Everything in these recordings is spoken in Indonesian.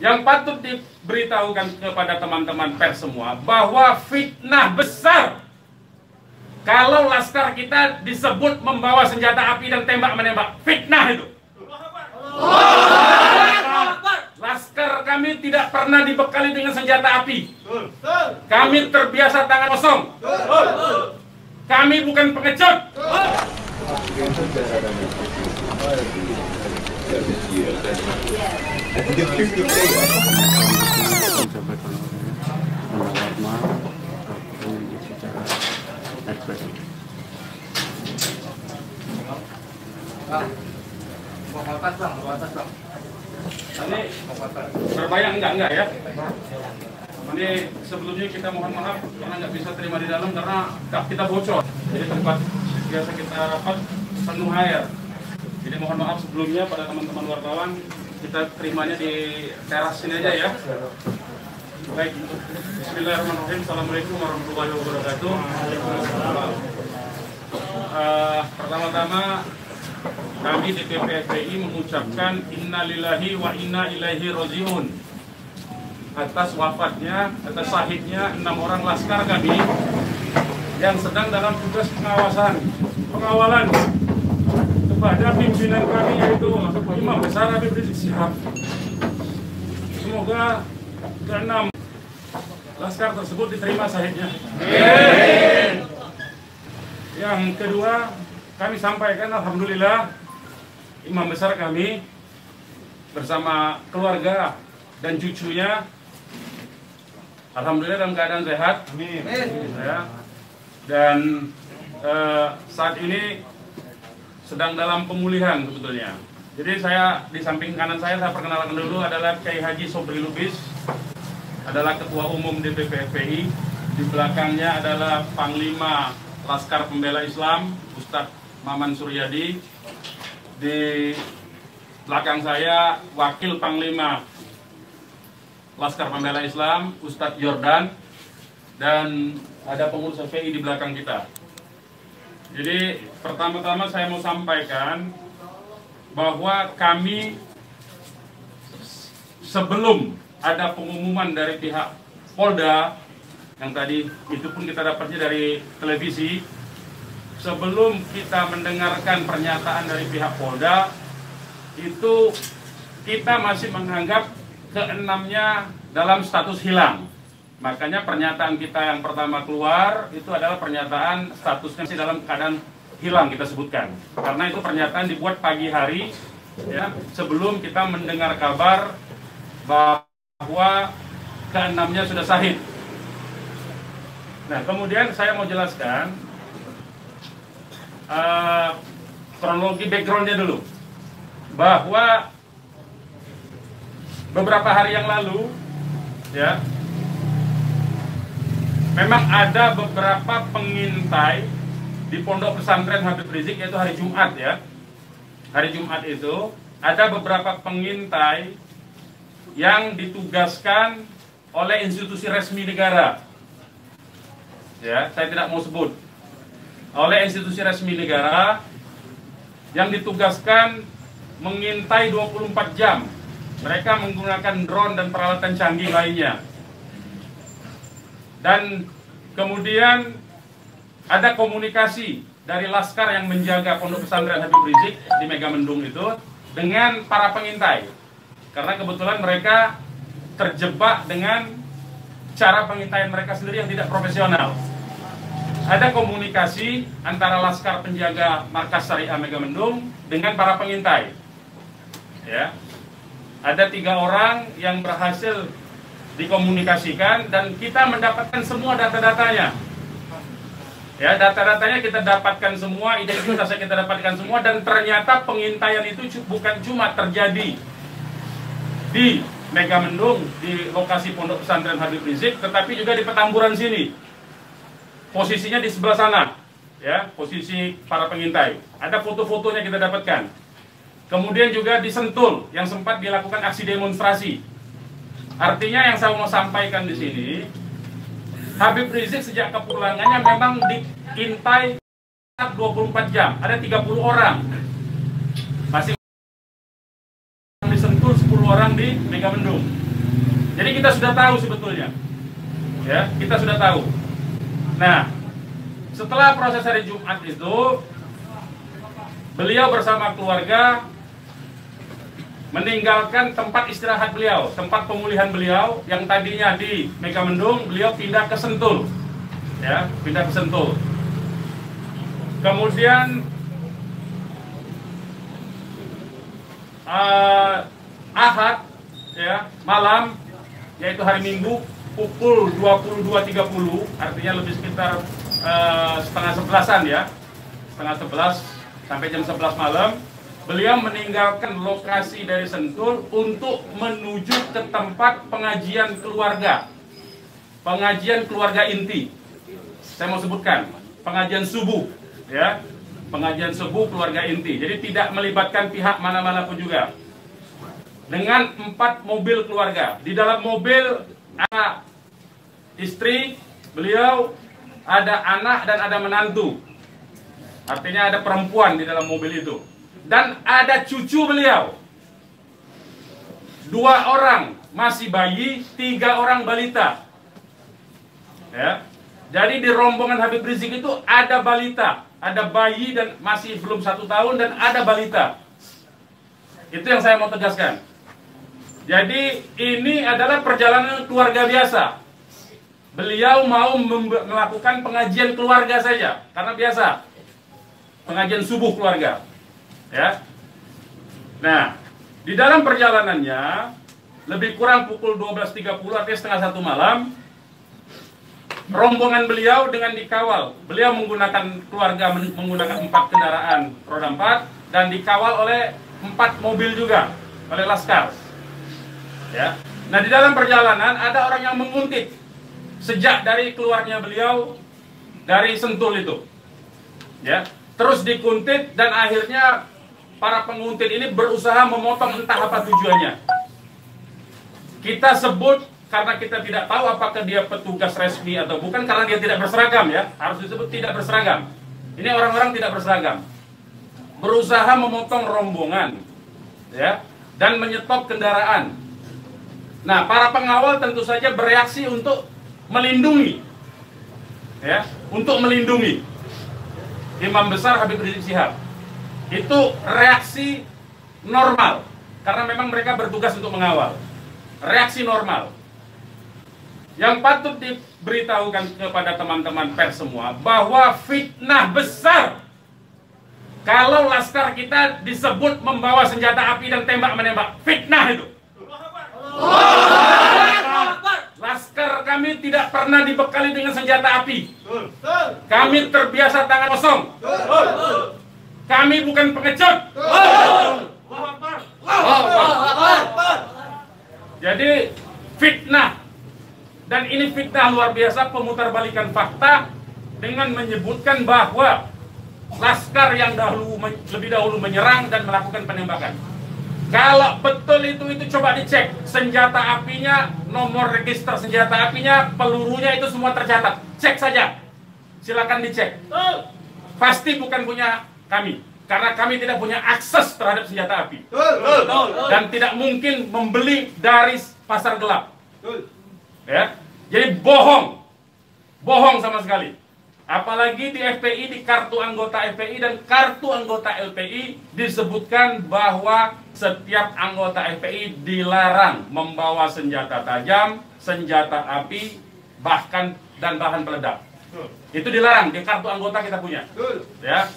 Yang patut diberitahukan kepada teman-teman pers semua bahwa fitnah besar kalau laskar kita disebut membawa senjata api dan tembak menembak. Fitnah itu. Laskar kami tidak pernah dibekali dengan senjata api. Kami terbiasa tangan kosong. Kami bukan pengecut. Ini berbayang enggak ya? Ini sebelumnya kita mohon maaf karena nggak bisa terima di dalam karena kita bocor. Jadi tempat biasa kita rapat penuh air. Jadi mohon maaf sebelumnya pada teman-teman wartawan, kita terimanya di teras sini aja ya. Baik, bismillahirrahmanirrahim. Assalamualaikum warahmatullahi wabarakatuh. Pertama-tama kami DPP FPI mengucapkan innalillahi wa inna ilaihi rajiun atas wafatnya, atas syahidnya 6 orang laskar kami yang sedang dalam tugas pengawalan kepada pimpinan kami yaitu Imam Besar Habib Rizik Syihab. Semoga ke-6 laskar tersebut diterima syahidnya. Yang kedua, kami sampaikan alhamdulillah Imam Besar kami bersama keluarga dan cucunya alhamdulillah dalam keadaan sehat. Amin. Ya. Dan saat ini sedang dalam pemulihan sebetulnya. Jadi saya di samping kanan saya perkenalkan dulu adalah Kiai Haji Sobri Lubis, adalah Ketua Umum DPP FPI. Di belakangnya adalah Panglima Laskar Pembela Islam Ustadz Maman Suryadi. Di belakang saya Wakil Panglima Laskar Pembela Islam Ustadz Jordan, dan ada pengurus FPI di belakang kita. Jadi pertama-tama saya mau sampaikan bahwa kami sebelum ada pengumuman dari pihak Polda, yang tadi itu pun kita dapatnya dari televisi, sebelum kita mendengarkan pernyataan dari pihak Polda, itu kita masih menganggap keenamnya dalam status hilang. Makanya pernyataan kita yang pertama keluar itu adalah pernyataan statusnya masih dalam keadaan hilang kita sebutkan. Karena itu pernyataan dibuat pagi hari ya, sebelum kita mendengar kabar bahwa keenamnya sudah syahid. Nah, kemudian saya mau jelaskan kronologi backgroundnya dulu, bahwa beberapa hari yang lalu ya, memang ada beberapa pengintai di Pondok Pesantren Habib Rizik, yaitu hari Jumat ya. Hari Jumat itu ada beberapa pengintai yang ditugaskan oleh institusi resmi negara. Ya, saya tidak mau sebut. Oleh institusi resmi negara yang ditugaskan mengintai 24 jam. Mereka menggunakan drone dan peralatan canggih lainnya. Dan kemudian ada komunikasi dari laskar yang menjaga Pondok Pesantren Habib Rizik di Megamendung itu dengan para pengintai. Karena kebetulan mereka terjebak dengan cara pengintaian mereka sendiri yang tidak profesional. Ada komunikasi antara laskar penjaga markas Syariah Megamendung dengan para pengintai. Ya. Ada 3 orang yang berhasil dikomunikasikan dan kita mendapatkan semua data-datanya. Ya, data-datanya kita dapatkan semua, identitasnya kita dapatkan semua, dan ternyata pengintaian itu bukan cuma terjadi di Megamendung, di lokasi Pondok Pesantren Habib Rizik, tetapi juga di Petamburan sini. Posisinya di sebelah sana, ya, posisi para pengintai. Ada foto-fotonya kita dapatkan. Kemudian juga di Sentul yang sempat dilakukan aksi demonstrasi. Artinya yang saya mau sampaikan di sini, Habib Rizik sejak kepulangannya memang diintai 24 jam. Ada 30 orang. Masih di Sentul, 10 orang di Megamendung. Jadi kita sudah tahu sebetulnya, ya, kita sudah tahu. Nah, setelah proses hari Jumat itu, beliau bersama keluarga meninggalkan tempat istirahat beliau, tempat pemulihan beliau yang tadinya di Megamendung, beliau pindah ke Sentul, ya, pindah ke Sentul. Kemudian Ahad, ya, malam, yaitu hari Minggu pukul 22.30, artinya lebih sekitar setengah 11-an, ya, setengah 11 sampai jam 11 malam, beliau meninggalkan lokasi dari Sentul untuk menuju ke tempat pengajian keluarga inti. Saya mau sebutkan, pengajian subuh, ya, pengajian subuh keluarga inti. Jadi tidak melibatkan pihak mana-mana pun juga. Dengan 4 mobil keluarga. Di dalam mobil ada istri beliau, ada anak dan ada menantu. Artinya ada perempuan di dalam mobil itu. Dan ada cucu beliau. 2 orang masih bayi, 3 orang balita. Ya. Jadi di rombongan Habib Rizik itu ada balita, ada bayi dan masih belum 1 tahun dan ada balita. Itu yang saya mau tegaskan. Jadi ini adalah perjalanan keluarga biasa. Beliau mau melakukan pengajian keluarga saja, karena biasa pengajian subuh keluarga. Ya. Nah, di dalam perjalanannya lebih kurang pukul 12.30, artinya setengah 1 malam, rombongan beliau dengan dikawal. Beliau menggunakan keluarga menggunakan 4 kendaraan roda 4 dan dikawal oleh 4 mobil juga oleh laskar. Ya. Nah, di dalam perjalanan ada orang yang menguntit sejak dari keluarnya beliau dari Sentul itu. Ya, terus dikuntit dan akhirnya para penguntit ini berusaha memotong, entah apa tujuannya. Kita sebut karena kita tidak tahu apakah dia petugas resmi atau bukan, karena dia tidak berseragam, ya. Harus disebut tidak berseragam. Ini orang-orang tidak berseragam. Berusaha memotong rombongan, ya, dan menyetop kendaraan. Nah, para pengawal tentu saja bereaksi untuk melindungi, ya, untuk melindungi Imam Besar Habib Rizik Syihab. Itu reaksi normal, karena memang mereka bertugas untuk mengawal. Reaksi normal. Yang patut diberitahukan kepada teman-teman pers semua, bahwa fitnah besar kalau laskar kita disebut membawa senjata api dan tembak-menembak. Fitnah itu. Laskar kami tidak pernah dibekali dengan senjata api. Kami terbiasa tangan kosong. Kami bukan pengecut. Jadi fitnah, dan ini fitnah luar biasa, pemutarbalikan fakta dengan menyebutkan bahwa laskar yang lebih dahulu menyerang dan melakukan penembakan. Kalau betul itu coba dicek senjata apinya, nomor register senjata apinya, pelurunya itu semua tercatat. Cek saja, silakan dicek. Pasti bukan punya kami, karena kami tidak punya akses terhadap senjata api dan tidak mungkin membeli dari pasar gelap. Ya, jadi bohong sama sekali. Apalagi di FPI, di kartu anggota FPI dan kartu anggota LPI disebutkan bahwa setiap anggota FPI dilarang membawa senjata tajam, senjata api, bahkan dan bahan peledak. Itu dilarang di kartu anggota kita punya. Ya.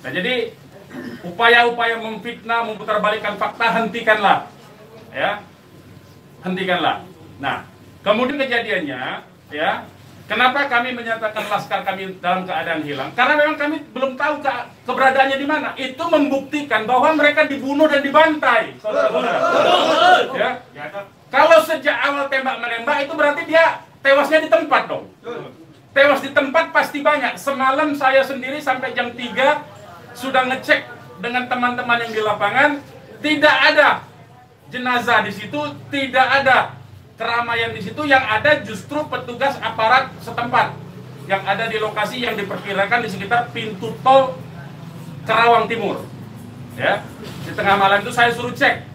Nah, jadi upaya-upaya memfitnah, memutarbalikkan fakta, hentikanlah. Ya. Hentikanlah. Nah, kemudian kejadiannya, ya, kenapa kami menyatakan laskar kami dalam keadaan hilang? Karena memang kami belum tahu keberadaannya di mana. Itu membuktikan bahwa mereka dibunuh dan dibantai, saudara-saudara. Ya. Kalau sejak awal tembak menembak itu berarti dia tewasnya di tempat dong. Tewas di tempat pasti banyak. Semalam saya sendiri sampai jam 3 sudah ngecek dengan teman-teman yang di lapangan, tidak ada jenazah di situ, tidak ada keramaian di situ. Yang ada justru petugas aparat setempat yang ada di lokasi yang diperkirakan di sekitar pintu tol Karawang Timur. Ya, di tengah malam itu saya suruh cek.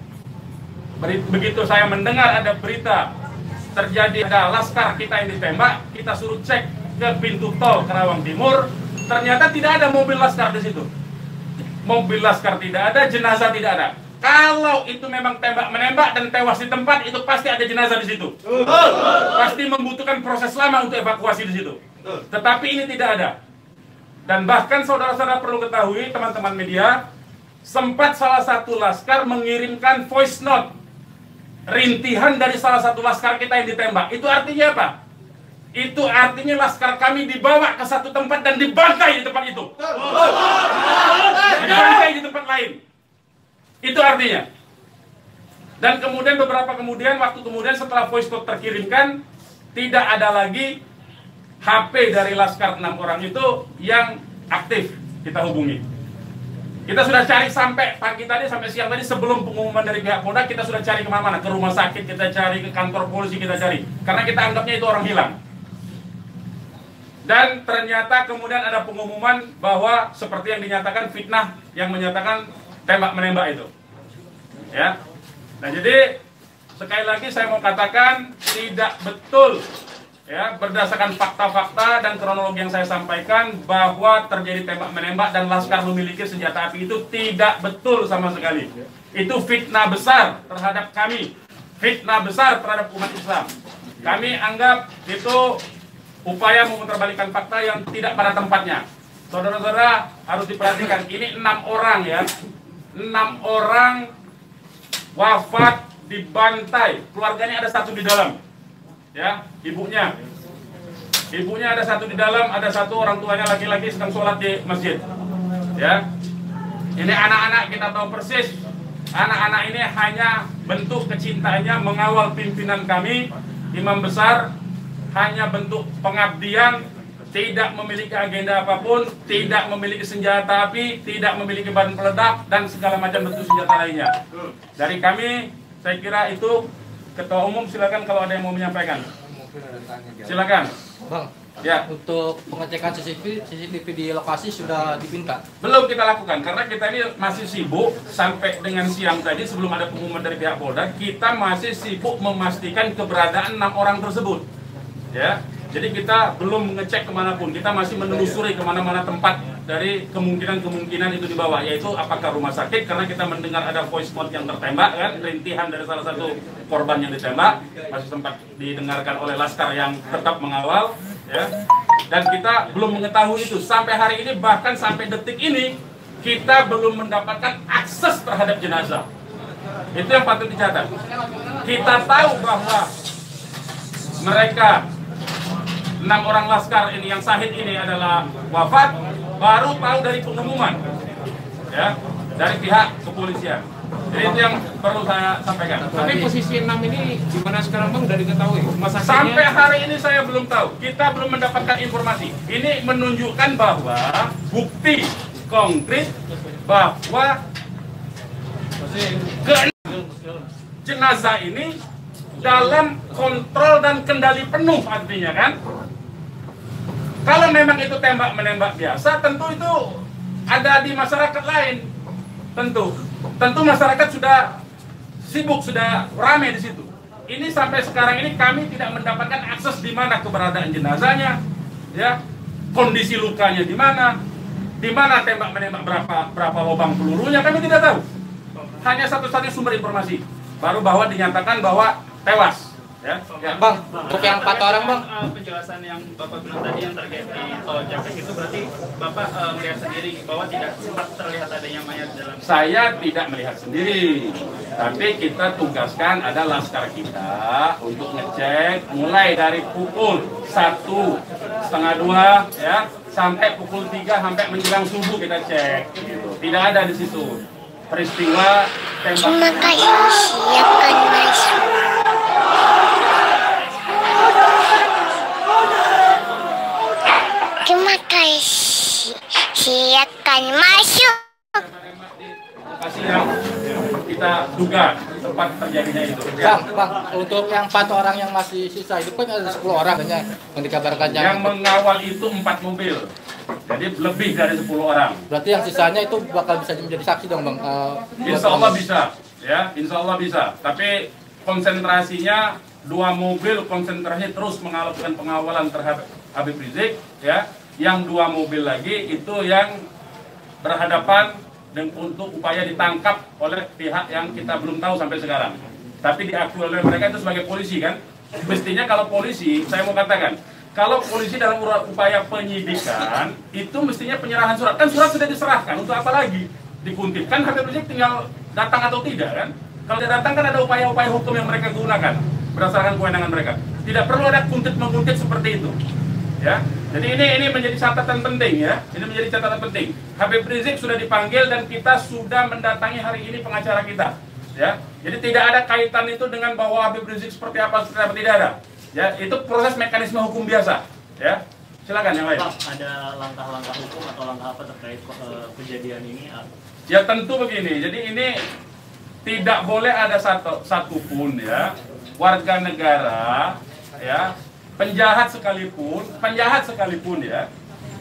Begitu saya mendengar ada berita terjadi ada laskar kita yang ditembak, kita suruh cek ke pintu tol Karawang Timur, ternyata tidak ada mobil laskar di situ. Mobil laskar tidak ada, jenazah tidak ada. Kalau itu memang tembak-menembak dan tewas di tempat, itu pasti ada jenazah di situ. Pasti membutuhkan proses lama untuk evakuasi di situ. Tetapi ini tidak ada. Dan bahkan saudara-saudara perlu ketahui, teman-teman media, sempat salah satu laskar mengirimkan voice note rintihan dari salah satu laskar kita yang ditembak. Itu artinya apa? Itu artinya laskar kami dibawa ke satu tempat dan dibantai di tempat itu. Dibantai di tempat lain. Itu artinya. Dan kemudian waktu kemudian setelah voice note terkirimkan, tidak ada lagi HP dari laskar 6 orang itu yang aktif kita hubungi. Kita sudah cari sampai pagi tadi, sampai siang tadi, sebelum pengumuman dari pihak Polda, kita sudah cari kemana-mana. Ke rumah sakit kita cari, ke kantor polisi kita cari. Karena kita anggapnya itu orang hilang. Dan ternyata kemudian ada pengumuman bahwa seperti yang dinyatakan fitnah, yang menyatakan tembak-menembak itu. Ya. Nah, jadi sekali lagi saya mau katakan tidak betul, ya, berdasarkan fakta-fakta dan kronologi yang saya sampaikan bahwa terjadi tembak-menembak dan laskar memiliki senjata api, itu tidak betul sama sekali. Itu fitnah besar terhadap kami, fitnah besar terhadap umat Islam. Kami anggap itu upaya memutarbalikkan fakta yang tidak pada tempatnya. Saudara-saudara harus diperhatikan, ini 6 orang ya, 6 orang wafat dibantai, keluarganya ada 1 di dalam, ya, ibunya ada 1 di dalam, ada 1 orang tuanya laki-laki sedang sholat di masjid, ya. Ini anak-anak kita tahu persis, anak-anak ini hanya bentuk kecintaannya mengawal pimpinan kami, imam besar, hanya bentuk pengabdian, tidak memiliki agenda apapun, tidak memiliki senjata api, tidak memiliki bahan peledak, dan segala macam bentuk senjata lainnya. Dari kami, saya kira itu. Ketua Umum silakan kalau ada yang mau menyampaikan. Silakan. Bang, ya. Untuk pengecekan CCTV di lokasi sudah dipinta? Belum kita lakukan, karena kita ini masih sibuk sampai dengan siang tadi sebelum ada pengumuman dari pihak Polda, kita masih sibuk memastikan keberadaan 6 orang tersebut. Ya. Jadi kita belum mengecek kemanapun, kita masih menelusuri kemana-mana tempat dari kemungkinan-kemungkinan itu dibawa, yaitu apakah rumah sakit, karena kita mendengar ada voice note yang tertembak, kan, rintihan dari salah satu korban yang ditembak, masih sempat didengarkan oleh laskar yang tetap mengawal, ya. Dan kita belum mengetahui itu, sampai hari ini, bahkan sampai detik ini, kita belum mendapatkan akses terhadap jenazah. Itu yang patut dicatat. Kita tahu bahwa mereka 6 orang laskar ini yang syahid ini adalah wafat, baru tahu dari pengumuman, ya, dari pihak kepolisian. Jadi itu yang perlu saya sampaikan. Tapi posisi 6 ini di mana sekarang Bang, udah diketahui? Sampai hari ini saya belum tahu. Kita belum mendapatkan informasi. Ini menunjukkan bahwa bukti konkret bahwa jenazah ini dalam kontrol dan kendali penuh, artinya kan. Kalau memang itu tembak-menembak biasa, tentu itu ada di masyarakat lain. Tentu masyarakat sudah sibuk, sudah ramai di situ. Ini sampai sekarang ini kami tidak mendapatkan akses di mana keberadaan jenazahnya, ya, kondisi lukanya di mana tembak-menembak, berapa lubang pelurunya, kami tidak tahu. Hanya satu-satunya sumber informasi, baru bahwa dinyatakan bahwa tewas. Ya. Bang, untuk yang 4 orang Bang, penjelasan yang Bapak bilang tadi yang terkait di tol Japek itu berarti Bapak melihat sendiri bahwa tidak sempat terlihat adanya mayat dalam. Saya tidak melihat sendiri, tapi kita tugaskan ada laskar kita untuk ngecek mulai dari pukul 1:30 ya sampai pukul 3 sampai menjelang subuh kita cek. Gitu. Tidak ada di situ peristiwa tembak. Terima kasih, siapkan masuk. Terima kasih, silakan masuk. Lokasi yang kita duga tempat terjadinya itu. Bang, untuk yang 4 orang yang masih sisa itu kan ada 10 orang kan yang dikabarkan yang mengawal itu 4 mobil. Jadi lebih dari 10 orang. Berarti yang sisanya itu bakal bisa menjadi saksi dong Bang? Insya Allah bisa, ya, insya Allah bisa. Tapi konsentrasinya 2 mobil konsentrasi terus melakukan pengawalan terhadap Habib Rizik, ya. Yang 2 mobil lagi itu yang berhadapan dan untuk upaya ditangkap oleh pihak yang kita belum tahu sampai sekarang. Tapi diakui oleh mereka itu sebagai polisi kan. Mestinya kalau polisi, saya mau katakan, kalau polisi dalam upaya penyidikan itu mestinya penyerahan surat. Kan surat sudah diserahkan, untuk apa lagi dikuntit? Kan Habib Rizik tinggal datang atau tidak kan? Kalau dia datang kan ada upaya-upaya hukum yang mereka gunakan berdasarkan kewenangan mereka. Tidak perlu ada kuntit-menguntit seperti itu. Ya, jadi ini menjadi catatan penting ya. Ini menjadi catatan penting. Habib Rizik sudah dipanggil dan kita sudah mendatangi hari ini pengacara kita. Ya, jadi tidak ada kaitan itu dengan bahwa Habib Rizik seperti apa tidak ada. Ya, itu proses mekanisme hukum biasa. Ya, silakan yang lain. Pak, ada langkah-langkah hukum atau langkah apa terkait kejadian ini? Ya tentu begini. Jadi ini tidak boleh ada satupun ya warga negara ya. Penjahat sekalipun ya,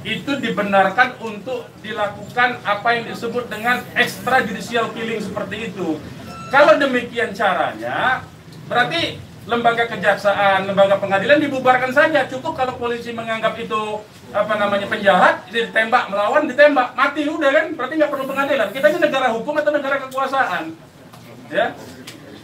itu dibenarkan untuk dilakukan apa yang disebut dengan extrajudicial killing seperti itu. Kalau demikian caranya, berarti lembaga kejaksaan, lembaga pengadilan dibubarkan saja. Cukup kalau polisi menganggap itu penjahat, ditembak, melawan, ditembak, mati udah kan? Berarti nggak perlu pengadilan. Kita ini negara hukum atau negara kekuasaan, ya.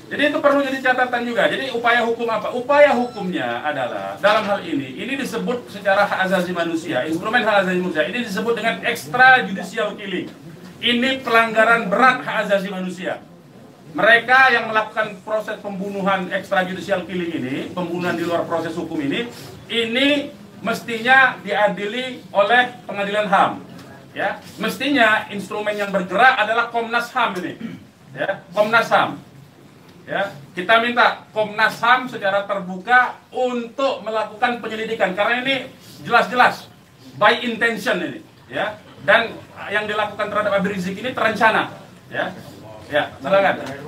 Jadi itu perlu jadi catatan juga. Jadi upaya hukum apa? Upaya hukumnya adalah dalam hal ini disebut secara hak asasi manusia, instrumen hak asasi manusia. Ini disebut dengan extrajudicial killing. Ini pelanggaran berat hak asasi manusia. Mereka yang melakukan proses pembunuhan extrajudicial killing ini, pembunuhan di luar proses hukum ini mestinya diadili oleh pengadilan HAM. Ya, mestinya instrumen yang bergerak adalah Komnas HAM ini. Ya, Komnas HAM. Ya, kita minta Komnas HAM secara terbuka untuk melakukan penyelidikan karena ini jelas-jelas by intention ini, ya. Dan yang dilakukan terhadap Habib Rizik ini terencana, ya. Ya, silakan.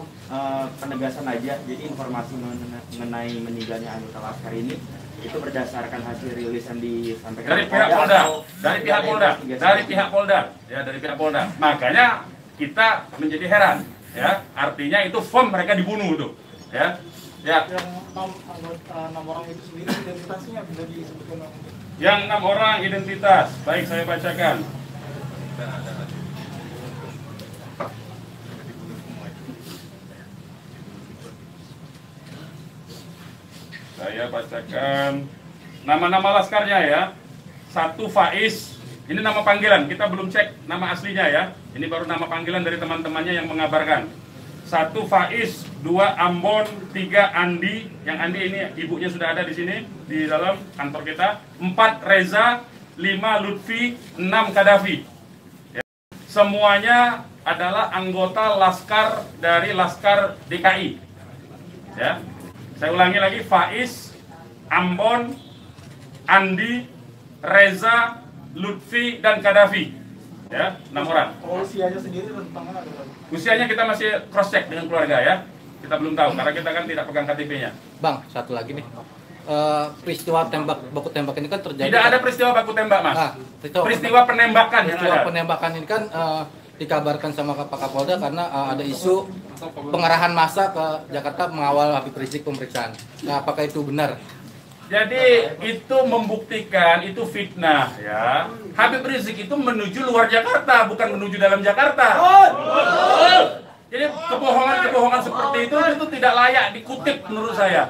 Penegasan aja, jadi informasi mengenai meninggalnya anggota Laskar ini itu berdasarkan hasil rilis yang disampaikan dari pihak Polda, dari pihak Polda. Makanya kita menjadi heran. Ya, artinya itu firm mereka dibunuh tuh, ya. Yang 6 orang itu sendiri identitasnya bisa disebutkan? Yang 6 orang identitas, baik saya bacakan. Saya bacakan nama-nama laskarnya ya. 1 Faiz. Ini nama panggilan, kita belum cek nama aslinya ya. Ini baru nama panggilan dari teman-temannya yang mengabarkan. 1 Faiz, 2 Ambon, 3 Andi. Yang Andi ini ibunya sudah ada di sini di dalam kantor kita. 4 Reza, 5 Lutfi, 6 Kadafi. Ya. Semuanya adalah anggota Laskar dari Laskar DKI. Ya. Saya ulangi lagi, Faiz, Ambon, Andi, Reza, Lutfi dan Kadafi, ya, 6 orang. Usianya sendiri rentangan ada? Usianya kita masih cross check dengan keluarga ya. Kita belum tahu karena kita kan tidak pegang KTP-nya. Bang, satu lagi nih. Peristiwa baku tembak ini kan terjadi. Tidak ada peristiwa baku tembak, Mas. Peristiwa penembakan yang ada. Penembakan ini kan dikabarkan sama Pak Kapolda karena ada isu pengarahan massa ke Jakarta mengawal Habib Rizik pemeriksaan. Nah, apakah itu benar? Jadi itu membuktikan itu fitnah ya. Habib Rizik itu menuju luar Jakarta, bukan menuju dalam Jakarta. Jadi kebohongan-kebohongan seperti itu tidak layak dikutip menurut saya.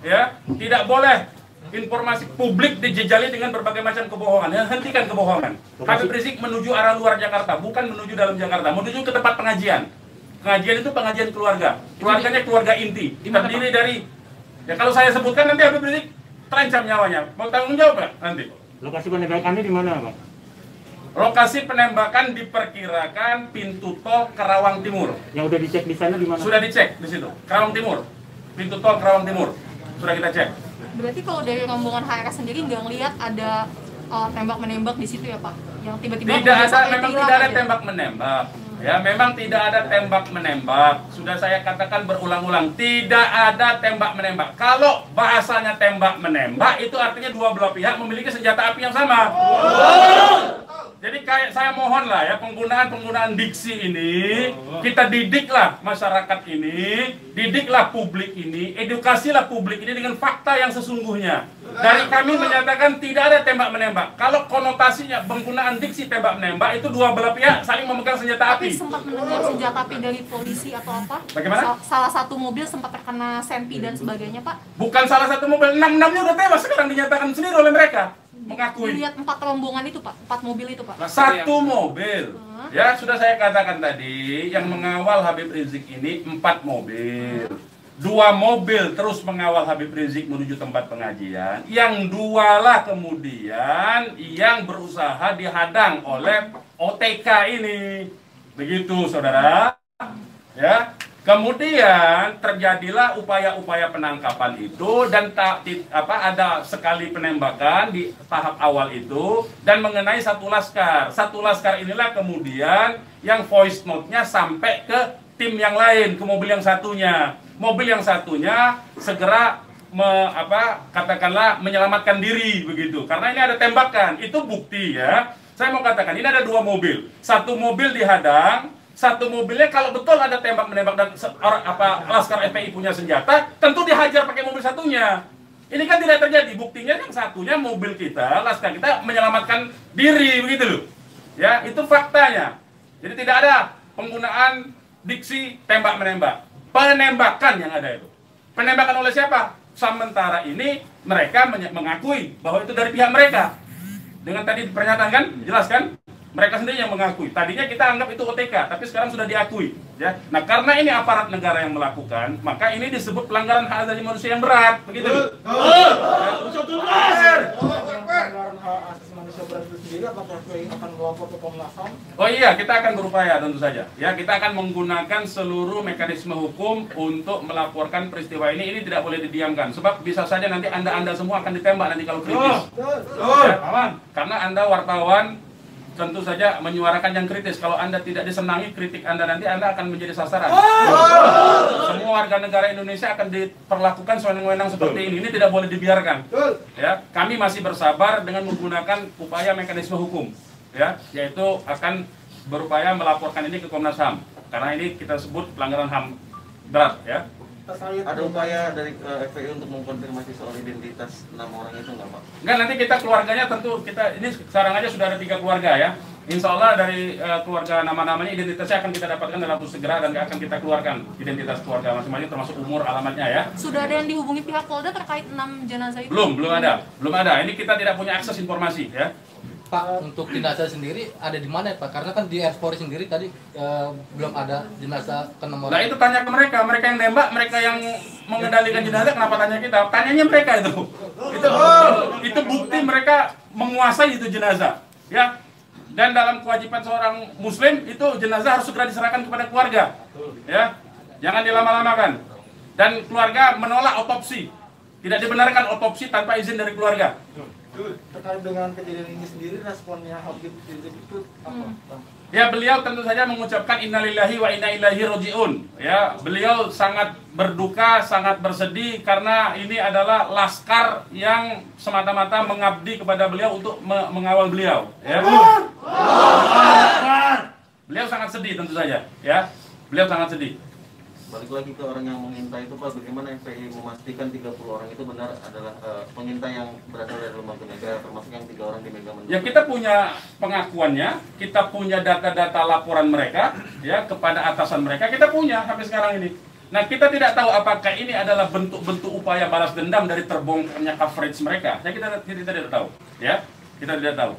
Ya, tidak boleh informasi publik dijejali dengan berbagai macam kebohongan. Hentikan kebohongan. Habib Rizik menuju arah luar Jakarta, bukan menuju dalam Jakarta. Menuju ke tempat pengajian. Pengajian itu pengajian keluarga. Keluarganya keluarga inti. Terdiri dari, ya kalau saya sebutkan nanti Habib Rizik terancam nyawanya. Mau tanggung jawab nggak nanti? Lokasi penembakannya di mana, Pak? Lokasi penembakan diperkirakan pintu tol Karawang Timur. Yang udah dicek di sana di mana? Sudah dicek di situ. Karawang Timur. Pintu tol Karawang Timur. Sudah kita cek. Berarti kalau dari rombongan HRS sendiri nggak ngelihat ada tembak menembak di situ ya Pak? Yang tiba-tiba memang tidak ada tembak menembak. Ya, memang tidak ada tembak menembak. Sudah saya katakan berulang-ulang, tidak ada tembak menembak. Kalau bahasanya tembak menembak, itu artinya dua belah pihak memiliki senjata api yang sama. Jadi kayak saya mohon lah ya, penggunaan diksi ini kita didiklah masyarakat ini, didiklah publik ini, edukasilah publik ini dengan fakta yang sesungguhnya. Dari kami menyatakan tidak ada tembak menembak. Kalau konotasinya penggunaan diksi tembak menembak itu dua belah pihak saling memegang senjata Tapi api. sempat mendengar senjata api dari polisi atau apa? Bagaimana? Salah satu mobil sempat terkena sempi dan sebagainya, Pak. Bukan salah satu mobil, 6-6-nya udah tewas sekarang dinyatakan sendiri oleh mereka. Mengakui. Dilihat 4 rombongan itu, Pak. 4 mobil itu, Pak. Nah, satu mobil. Ya, sudah saya katakan tadi, yang mengawal Habib Rizik ini 4 mobil. 2 mobil terus mengawal Habib Rizik menuju tempat pengajian. Yang 2 lah kemudian yang berusaha dihadang oleh OTK ini. Begitu, saudara. Ya. Kemudian terjadilah upaya-upaya penangkapan itu dan ada sekali penembakan di tahap awal itu dan mengenai satu laskar. Satu laskar inilah kemudian yang voice note-nya sampai ke tim yang lain, ke mobil yang satunya. Mobil yang satunya segera katakanlah menyelamatkan diri begitu. Karena ini ada tembakan, itu bukti ya. Saya mau katakan ini ada 2 mobil. Satu mobil dihadang, satu mobilnya kalau betul ada tembak menembak dan laskar FPI punya senjata, tentu dihajar pakai mobil satunya. Ini kan tidak terjadi. Buktinya yang satunya mobil kita, laskar kita menyelamatkan diri begitu loh. Ya, itu faktanya. Jadi tidak ada penggunaan diksi tembak menembak. Penembakan yang ada itu. Penembakan oleh siapa? Sementara ini mereka mengakui bahwa itu dari pihak mereka. Dengan tadi pernyataan kan, jelas kan? Mereka sendiri yang mengakui. Tadinya kita anggap itu OTK, tapi sekarang sudah diakui. Ya. Nah, karena ini aparat negara yang melakukan, maka ini disebut pelanggaran hak asasi manusia yang berat. Begitu. Pelanggaran hak asasi manusia berat itu sendiri, apakah FPI akan melapor ke Komnas HAM? Oh iya, kita akan berupaya tentu saja. Ya, kita akan menggunakan seluruh mekanisme hukum untuk melaporkan peristiwa ini. Ini tidak boleh didiamkan. Sebab bisa saja nanti Anda semua akan ditembak nanti kalau kritis. Ya, aman. Karena Anda wartawan tentu saja menyuarakan yang kritis. Kalau Anda tidak disenangi kritik Anda nanti Anda akan menjadi sasaran. Semua warga negara Indonesia akan diperlakukan sewenang-wenang seperti ini. Ini tidak boleh dibiarkan. Ya, kami masih bersabar dengan menggunakan upaya mekanisme hukum. Ya, yaitu akan berupaya melaporkan ini ke Komnas HAM. Karena ini kita sebut pelanggaran HAM berat. Ya. Ada upaya dari FPI untuk mengkonfirmasi soal identitas 6 orang itu nggak, Pak? Enggak, nanti kita keluarganya tentu ini sekarang aja sudah ada 3 keluarga ya. Insya Allah dari keluarga nama-namanya identitasnya akan kita dapatkan dalam waktu segera dan akan kita keluarkan identitas keluarga masing-masing termasuk umur, alamatnya ya. Sudah ada yang dihubungi pihak Polda terkait 6 jenazah itu? Belum ada. Ini kita tidak punya akses informasi ya. Pak, untuk jenazah sendiri ada di mana ya, Pak? Karena kan di Polri sendiri tadi belum ada jenazah ke nomor. Nah itu tanya ke mereka yang nembak, mereka yang mengendalikan jenazah, kenapa tanya kita? Tanyanya mereka itu. Itu bukti mereka menguasai itu jenazah, ya. Dan dalam kewajiban seorang Muslim itu jenazah harus segera diserahkan kepada keluarga, ya. Jangan dilama-lamakan. Dan keluarga menolak otopsi, tidak dibenarkan otopsi tanpa izin dari keluarga. Terkait dengan kejadian ini sendiri, responnya Habib Rizik itu apa? Ya, beliau tentu saja mengucapkan innalillahi wa inna ilaihi rajiun. Ya, beliau sangat berduka, sangat bersedih karena ini adalah laskar yang semata-mata mengabdi kepada beliau untuk mengawal beliau. Ya. Beliau sangat sedih tentu saja. Ya, beliau sangat sedih. Balik lagi ke orang yang mengintai itu, Pak, bagaimana FPI memastikan 30 orang itu benar adalah pengintai yang berasal dari lembaga negara, termasuk yang 3 orang di Mega Mendung? Ya, kita punya pengakuannya, kita punya data-data laporan mereka, ya, kepada atasan mereka, kita punya sampai sekarang ini. Nah, kita tidak tahu apakah ini adalah bentuk-bentuk upaya balas dendam dari terbongkarnya coverage mereka. Ya, kita tidak tahu, ya, kita tidak tahu.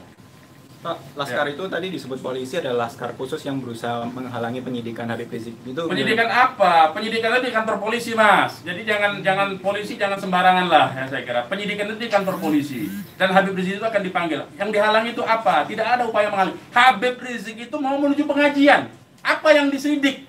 Pak, laskar itu tadi disebut polisi adalah laskar khusus yang berusaha menghalangi penyidikan Habib Rizik. Itu penyidikan apa? Penyidikan itu di kantor polisi, Mas. Jadi jangan polisi jangan sembarangan lah, ya saya kira. Penyidikan itu di kantor polisi dan Habib Rizik itu akan dipanggil. Yang dihalangi itu apa? Tidak ada upaya menghalangi. Habib Rizik itu mau menuju pengajian. Apa yang disidik?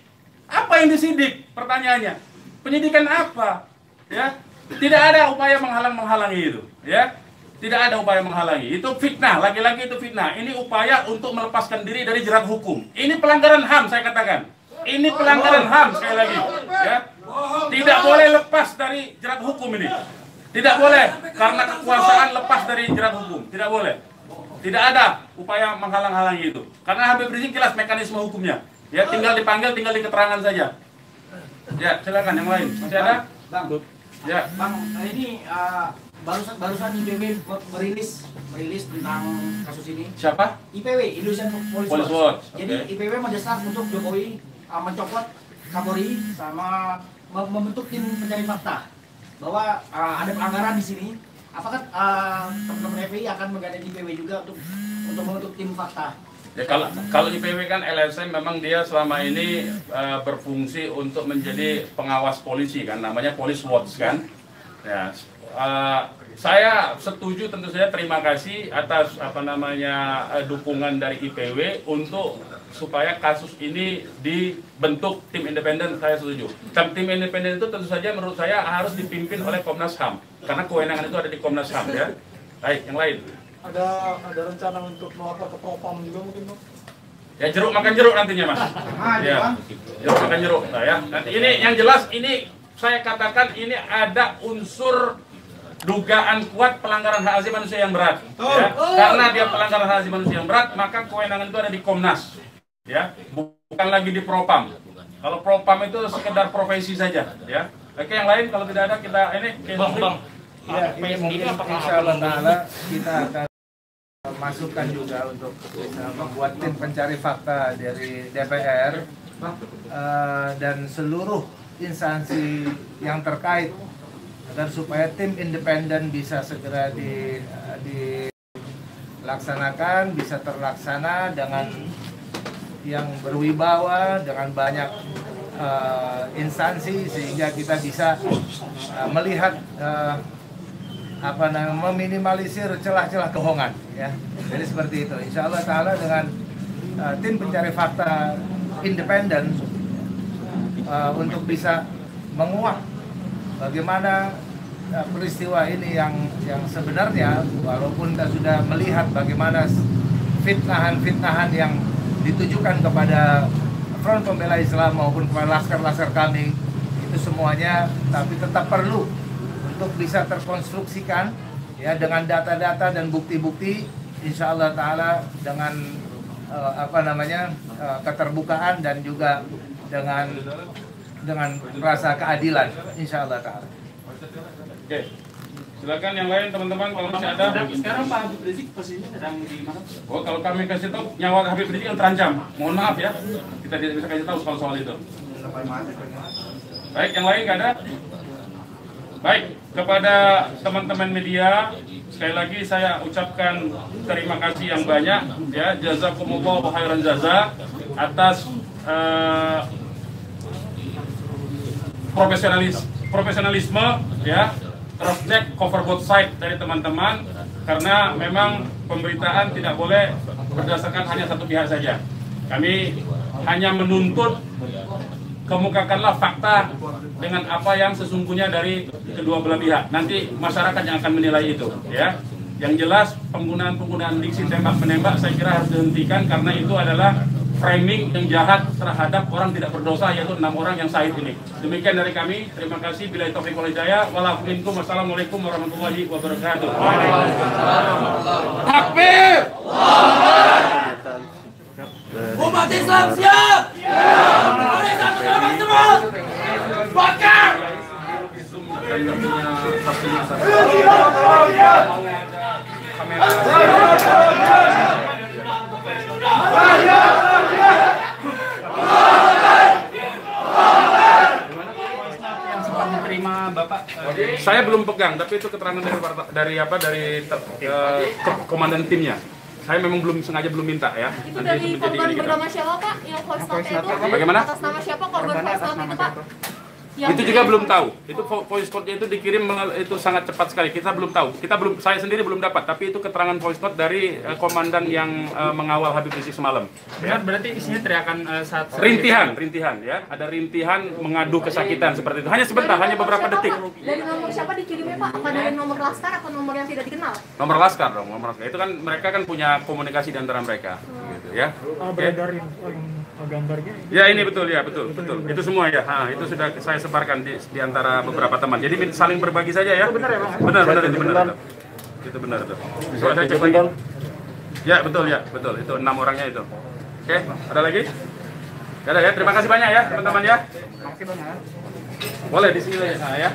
Apa yang disidik? Pertanyaannya. Penyidikan apa? Ya. Tidak ada upaya menghalangi itu, ya. Tidak ada upaya menghalangi. Itu fitnah, lagi-lagi itu fitnah. Ini upaya untuk melepaskan diri dari jerat hukum. Ini pelanggaran HAM, saya katakan. Ini pelanggaran HAM, sekali lagi. Ya. Tidak boleh lepas dari jerat hukum ini. Tidak boleh, karena kekuasaan lepas dari jerat hukum. Tidak boleh. Tidak ada upaya menghalang-halangi itu. Karena Habib Rizik jelas mekanisme hukumnya. Ya, tinggal dipanggil, tinggal di keterangan saja. Ya, silakan yang lain. Masih ada? Bang. Ya. Bang, ini barusan IPW merilis tentang kasus ini. Siapa? IPW, Indonesian Police Police Watch. Watch. Jadi IPW mendesak untuk Jokowi mencopot Kapolri sama membentuk tim pencari fakta bahwa ada pelanggaran di sini. Apakah teman-teman FPI akan menggandeng IPW juga untuk membentuk tim fakta? Ya, kalau IPW kan LSM memang dia selama ini berfungsi untuk menjadi pengawas polisi kan, namanya Police Watch kan. Ya, saya setuju, tentu saja terima kasih atas dukungan dari IPW untuk supaya kasus ini dibentuk tim independen. Saya setuju. Tim independen itu tentu saja menurut saya harus dipimpin oleh Komnas HAM karena kewenangan itu ada di Komnas HAM ya. Baik, yang lain. Ada rencana untuk melapor ke Propam juga mungkin, Bang? Ya, jeruk makan jeruk nantinya, Mas. Ya, jeruk makan jeruk. Nah, ya. Nanti ini yang jelas, ini saya katakan ini ada unsur dugaan kuat pelanggaran hak asasi manusia yang berat. Ya. Karena dia pelanggaran hak asasi manusia yang berat, maka kewenangan itu ada di Komnas. Ya, bukan lagi di Propam. Kalau Propam itu sekedar profesi saja. Ya. Oke, yang lain kalau tidak ada kita ini. Bang. Ya, ini mungkin insya Allah kita akan masukkan juga untuk membuat tim pencari fakta dari DPR dan seluruh instansi yang terkait agar supaya tim independen bisa segera dilaksanakan, bisa terlaksana dengan yang berwibawa, dengan banyak instansi sehingga kita bisa melihat meminimalisir celah-celah kebohongan ya. Jadi seperti itu. Insya Allah Ta'ala dengan tim pencari fakta independen untuk bisa menguak bagaimana peristiwa ini yang sebenarnya, walaupun kita sudah melihat bagaimana fitnahan-fitnahan yang ditujukan kepada Front Pembela Islam maupun kepada laskar-laskar kami, itu semuanya tapi tetap perlu untuk bisa terkonstruksikan ya dengan data-data dan bukti-bukti, insya Allah Ta'ala dengan keterbukaan dan juga dengan rasa keadilan, insya Allah Ta'ala. Oke, silakan yang lain teman-teman kalau masih ada. Sekarang Pak Habib Rizik posisinya sedang di mana? Oh, kalau kami kasih tahu nyawa Habib Rizik yang terancam, mohon maaf ya, kita tidak bisa kasih tahu soal itu. Baik, yang lain nggak ada? Baik, kepada teman-teman media, sekali lagi saya ucapkan terima kasih yang banyak ya, jazakumullah khairan jaza atas profesionalisme ya, cross check cover both side dari teman-teman, karena memang pemberitaan tidak boleh berdasarkan hanya satu pihak saja. Kami hanya menuntut kemukakanlah fakta dengan apa yang sesungguhnya dari kedua belah pihak. Nanti masyarakat yang akan menilai itu, ya. Yang jelas penggunaan diksi tembak-menembak saya kira harus dihentikan karena itu adalah framing yang jahat terhadap orang tidak berdosa, yaitu 6 orang yang syahid ini. Demikian dari kami. Terima kasih. Billahi taufiq wal hidayah. Wassalamualaikum warahmatullahi wabarakatuh. Takbir! Umat Islam siap! Bakar! Terima Bapak. Saya belum pegang, tapi itu keterangan dari komandan timnya. Saya memang sengaja belum minta ya. Itu dari korban bernama siapa Pak? Yang voice note itu? Bagaimana? Atas nama siapa korban voice note itu Pak? Itu juga belum tahu. Itu voice note-nya itu dikirim itu sangat cepat sekali. Kita belum tahu. Saya sendiri belum dapat. Tapi itu keterangan voice note dari komandan yang mengawal Habib Rizik semalam. Ya, berarti isinya teriakan saat rintihan ya. Ada rintihan mengadu kesakitan seperti itu. Hanya sebentar, hanya beberapa detik. Dari nomor siapa dikirimnya Pak? Apa dari nomor laskar atau nomor yang tidak dikenal? Nomor laskar dong, nomor laskar. Itu kan mereka kan punya komunikasi di antara mereka. Gitu ya. Beredarin gambarnya. Ya ini betul ya, betul. Itu semua ya. Itu sudah saya sebarkan di antara beberapa teman. Jadi saling berbagi saja ya. Itu benar ya Bang? Benar itu benar. Itu benar itu. Coba saya cek lagi. Ya betul ya, betul. Itu 6 orangnya itu. Oke, ada lagi? Gak ada ya. Terima kasih banyak ya teman-teman ya. Boleh di sini aja ya.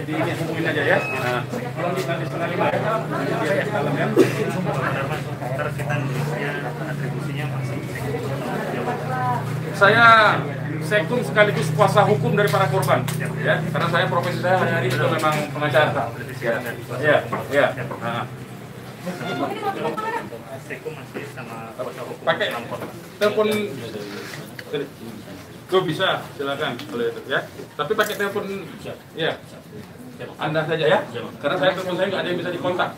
Di ini hubungin aja ya. Nah, tolong di nanti 4:30 ya. Di dalam ya. Terus kita nulisnya atribusinya masih Saya sekum sekaligus kuasa hukum dari para korban, ya. Karena saya profesi saya hari-hari itu memang pengacara. Ya, ya. Nah. sekum masih sama Pakai telepon. Gue bisa, silakan boleh itu ya. Tapi pakai telepon, ya. Anda saja ya, karena saya telepon saya nggak ada yang bisa dikontak,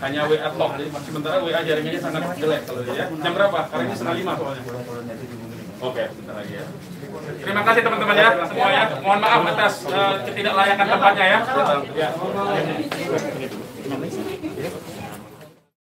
hanya WA talk. Jadi sementara WA jaringannya sangat jelek kalau dia. Jam berapa? Karena ini 4:30 soalnya. Oke, sebentar lagi ya. Terima kasih teman-teman ya semuanya. Mohon maaf atas ketidaklayakan tempatnya ya.